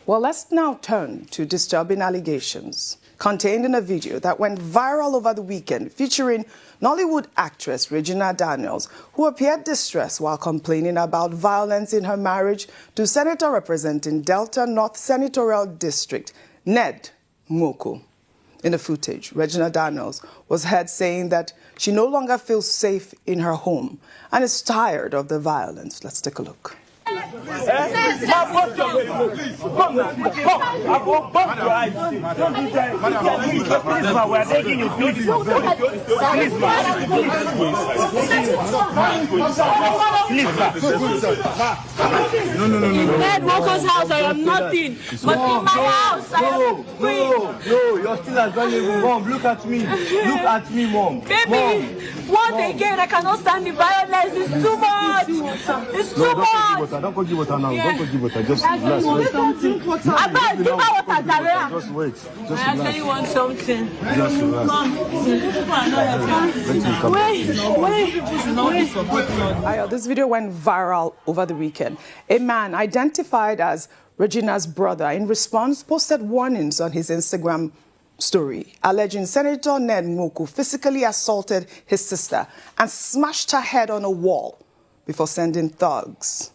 Well, let's now turn to disturbing allegations contained in a video that went viral over the weekend featuring Nollywood actress Regina Daniels, who appeared distressed while complaining about violence in her marriage to Senator representing Delta North Senatorial District, Ned Nwoko. In the footage, Regina Daniels was heard saying that she no longer feels safe in her home and is tired of the violence. Let's take a look. Please, I will bump your eyes. Don't do that. Please, ma, we are begging you. Please, ma. Please, ma. No. In Ned Nwoko's house, I am nothing. But in my house, I am free. No, you're still as valuable. Mom, look at me. Look at me, Mom. Baby, once again, I cannot stand the violence. It's too much. It's too much. Don't go give water now. Don't go give water. Just relax. Give her water, Daria. Just wait. Just I actually want something. Just relax. Wait. This video went viral over the weekend. A man identified as Regina's brother, in response, posted warnings on his Instagram story, alleging Senator Ned Nwoko physically assaulted his sister and smashed her head on a wall before sending thugs.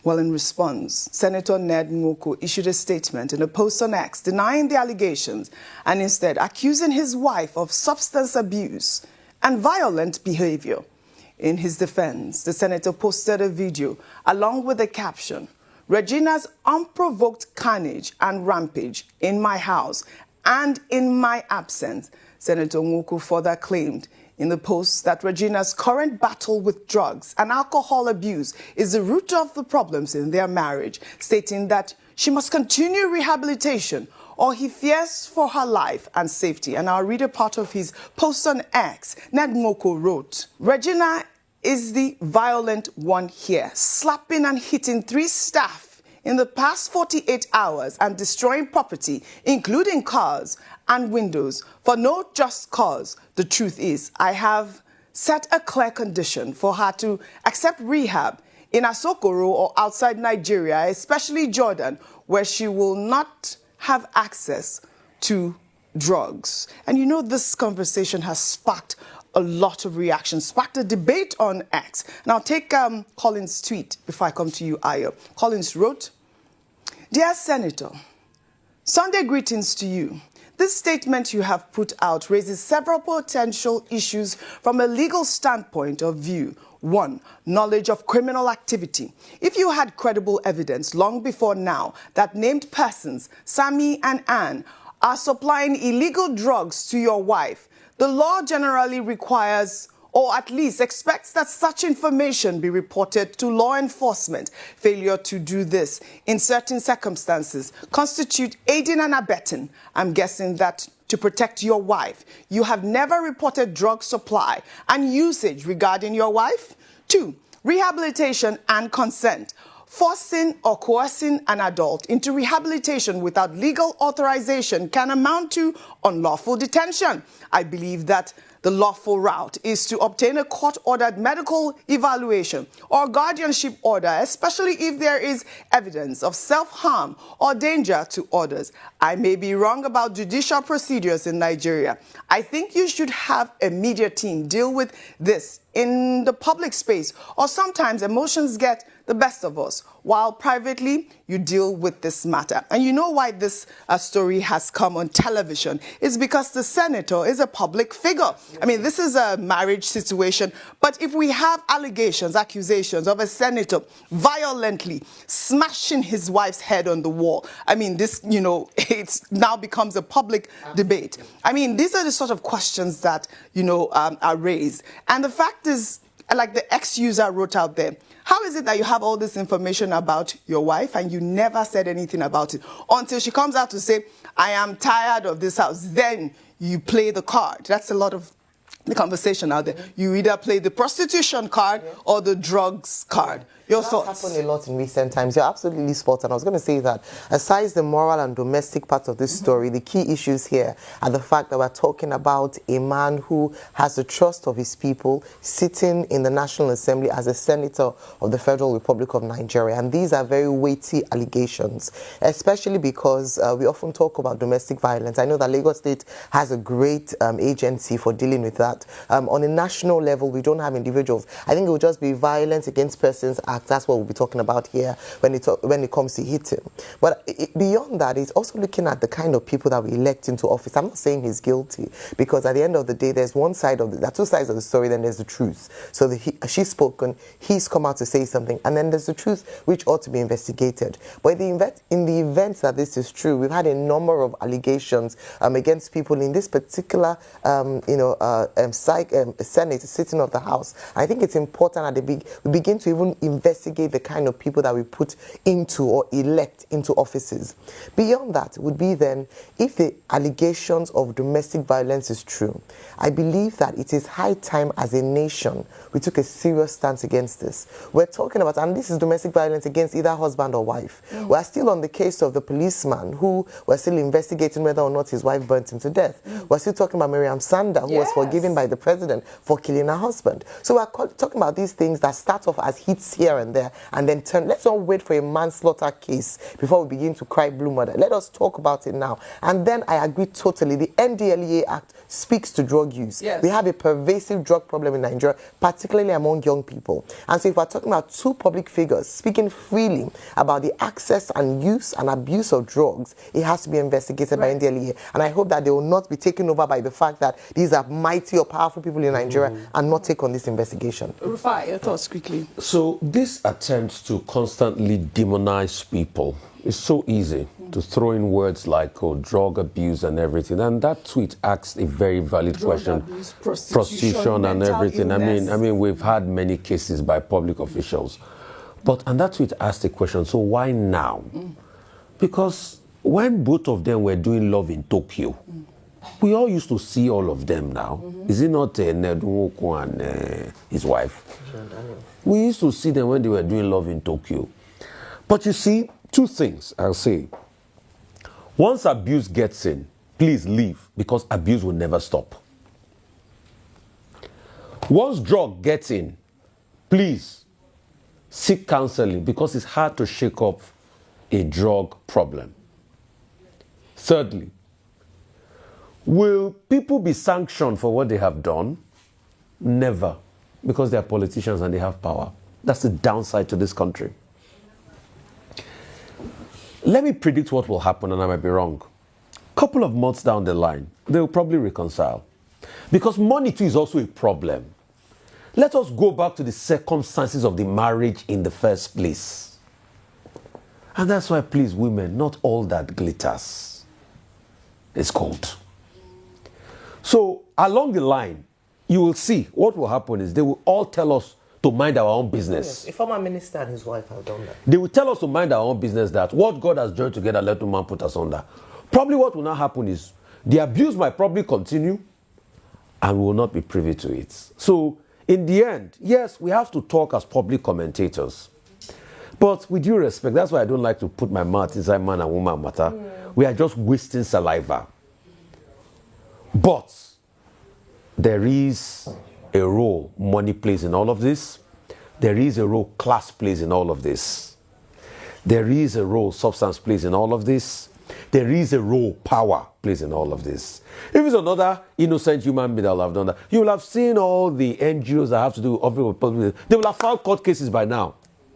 Well, in response, Senator Ned Nwoko issued a statement in a post on X denying the allegations and instead accusing his wife of substance abuse and violent behavior. In his defense, the senator posted a video along with the caption, "Regina's unprovoked carnage and rampage in my house and in my absence." Senator Nwoko further claimed in the post that Regina's current battle with drugs and alcohol abuse is the root of the problems in their marriage, stating that she must continue rehabilitation or he fears for her life and safety. And I'll read a part of his post on X. Ned Nwoko wrote, "Regina is the violent one here, slapping and hitting 3 staff in the past 48 hours and destroying property, including cars and windows, for no just cause. The truth is, I have set a clear condition for her to accept rehab in Asokoro or outside Nigeria, especially Jordan, where she will not have access to drugs." And you know, this conversation has sparked a lot of reaction, sparked a debate on X. And I'll take Collins' tweet before I come to you, Ayo. Collins wrote, "Dear Senator, Sunday greetings to you. This statement you have put out raises several potential issues from a legal standpoint of view. 1, knowledge of criminal activity. If you had credible evidence long before now that named persons, Sammy and Ann, are supplying illegal drugs to your wife, the law generally requires or at least expects that such information be reported to law enforcement. Failure to do this in certain circumstances constitute aiding and abetting. I'm guessing that to protect your wife, you have never reported drug supply and usage regarding your wife. 2, rehabilitation and consent. Forcing or coercing an adult into rehabilitation without legal authorization can amount to unlawful detention. I believe that the lawful route is to obtain a court-ordered medical evaluation or guardianship order, especially if there is evidence of self-harm or danger to others. I may be wrong about judicial procedures in Nigeria. I think you should have a media team deal with this in the public space, or sometimes emotions get the best of us, while privately you deal with this matter." And you know why this story has come on television is because the senator is a public figure. I mean, this is a marriage situation, but if we have allegations, accusations of a senator violently smashing his wife's head on the wall, I mean, this, you know, it now becomes a public debate. I mean, these are the sort of questions that, you know, are raised. And the fact is, like the ex-user wrote out there, how is it that you have all this information about your wife and you never said anything about it until she comes out to say, "I am tired of this house"? Then you play the card. That's a lot of the conversation out there. You either play the prostitution card or the drugs card. Your That's thoughts? happened a lot in recent times. You're absolutely spot on. I was going to say that aside the moral and domestic part of this story, the key issues here are the fact that we're talking about a man who has the trust of his people sitting in the National Assembly as a senator of the Federal Republic of Nigeria. And these are very weighty allegations, especially because we often talk about domestic violence. I know that Lagos State has a great agency for dealing with that. On a national level, we don't have individuals. I think it will just be Violence Against Persons Act. That's what we'll be talking about here when it comes to hitting. But beyond that, it's also looking at the kind of people that we elect into office. I'm not saying he's guilty, because at the end of the day, there's one side of there are two sides of the story, then there's the truth. So she's spoken, he's come out to say something, and then there's the truth which ought to be investigated. But in the event that this is true, we've had a number of allegations against people in this particular Senate sitting of the House. I think it's important that we begin to even investigate the kind of people that we put into or elect into offices. Beyond that would be then, if the allegations of domestic violence is true, I believe that it is high time as a nation we took a serious stance against this. We're talking about, and this is domestic violence against either husband or wife. We're still on the case of the policeman who we're still investigating whether or not his wife burnt him to death. We're still talking about Miriam Sanda, who was forgiven by the president for killing her husband. So we're talking about these things that start off as hits here and there and then turn. Let's not wait for a manslaughter case before we begin to cry blue murder. Let us talk about it now. And then I agree totally. The NDLEA Act speaks to drug use. Yes. We have a pervasive drug problem in Nigeria, particularly among young people. And so if we're talking about two public figures speaking freely about the access and use and abuse of drugs, it has to be investigated by NDLEA. And I hope that they will not be taken over by the fact that these are mighty or powerful people in Nigeria and not take on this investigation. Rufai, your thoughts quickly. So this attempt to constantly demonize people is so easy to throw in words like drug abuse and everything. And that tweet asked a very valid question. Abuse, prostitution and everything. Illness. I mean, we've had many cases by public officials. And that tweet asked a question, so why now? Because when both of them were doing love in Tokyo, we all used to see all of them now. Is it not Ned, Nwoko and his wife? We used to see them when they were doing love in Tokyo. But you see, two things I'll say. Once abuse gets in, please leave, because abuse will never stop. Once drug gets in, please seek counseling, because it's hard to shake up a drug problem. Thirdly, will people be sanctioned for what they have done? Never, because they are politicians and they have power. That's the downside to this country. Let me predict what will happen, and I might be wrong. A couple of months down the line, they will probably reconcile. Because money too is also a problem. Let us go back to the circumstances of the marriage in the first place. And that's why, please, women, not all that glitters is gold. So, along the line, you will see what will happen is they will all tell us to mind our own business. Yes, a former minister and his wife have done that. They will tell us to mind our own business, that what God has joined together, let no man put us under. Probably what will now happen is the abuse might probably continue and we will not be privy to it. So, in the end, yes, we have to talk as public commentators. But with due respect, that's why I don't like to put my mouth inside man and woman matter. We are just wasting saliva. But there is a role money plays in all of this. There is a role class plays in all of this. There is a role substance plays in all of this. There is a role power plays in all of this. If it's another innocent human being that will have done that, you will have seen all the NGOs that have to do with public. They will have filed court cases by now.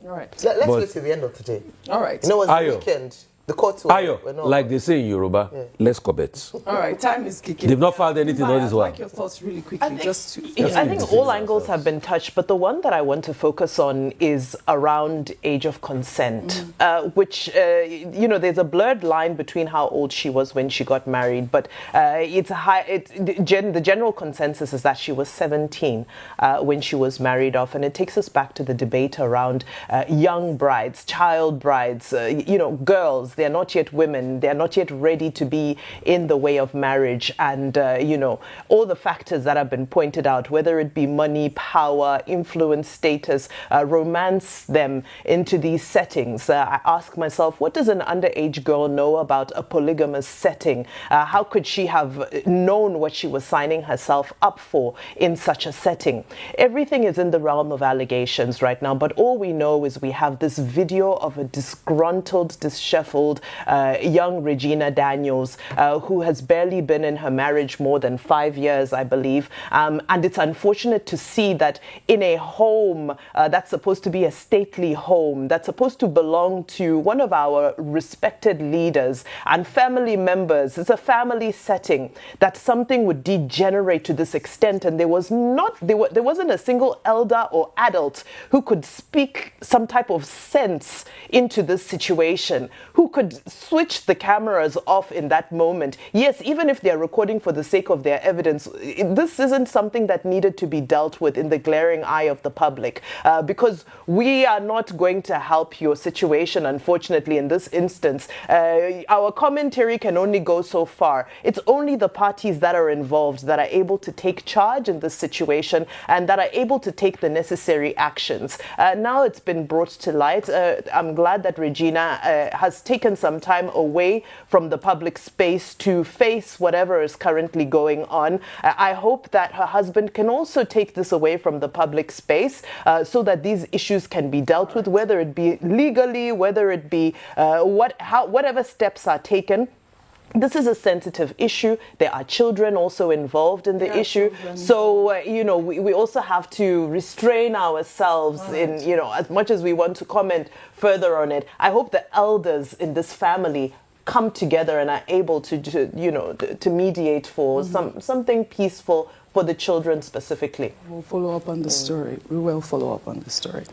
All right. Let's wait till the end of today. All right. You know what's the weekend? The courts were Ayo, like they say in Yoruba, let's covet. All right, time is kicking. They've not filed anything on this one. I'd like your thoughts really quickly. I think all angles have been touched, but the one that I want to focus on is around age of consent, which, there's a blurred line between how old she was when she got married, but the general consensus is that she was 17 when she was married off, and it takes us back to the debate around young brides, child brides, girls they're not yet women, they're not yet ready to be in the way of marriage, and you know, all the factors that have been pointed out, whether it be money, power, influence, status, romance them into these settings. I ask myself, what does an underage girl know about a polygamous setting? How could she have known what she was signing herself up for in such a setting? Everything is in the realm of allegations right now, but all we know is we have this video of a disgruntled, disheveled young Regina Daniels who has barely been in her marriage more than 5 years, I believe. And it's unfortunate to see that in a home that's supposed to be a stately home, that's supposed to belong to one of our respected leaders and family members, it's a family setting, that something would degenerate to this extent. And there wasn't a single elder or adult who could speak some type of sense into this situation, who could switch the cameras off in that moment. Yes, even if they're recording for the sake of their evidence, this isn't something that needed to be dealt with in the glaring eye of the public, because we are not going to help your situation, unfortunately, in this instance. Our commentary can only go so far. It's only the parties that are involved that are able to take charge in this situation and that are able to take the necessary actions. Now it's been brought to light. I'm glad that Regina has taken some time away from the public space to face whatever is currently going on. I hope that her husband can also take this away from the public space so that these issues can be dealt with, whether it be legally, whether it be whatever steps are taken. This is a sensitive issue. There are children also involved in the issue. So, you know, we also have to restrain ourselves in, you know, as much as we want to comment further on it. I hope the elders in this family come together and are able to mediate for something peaceful for the children specifically. We'll follow up on the story. We will follow up on the story.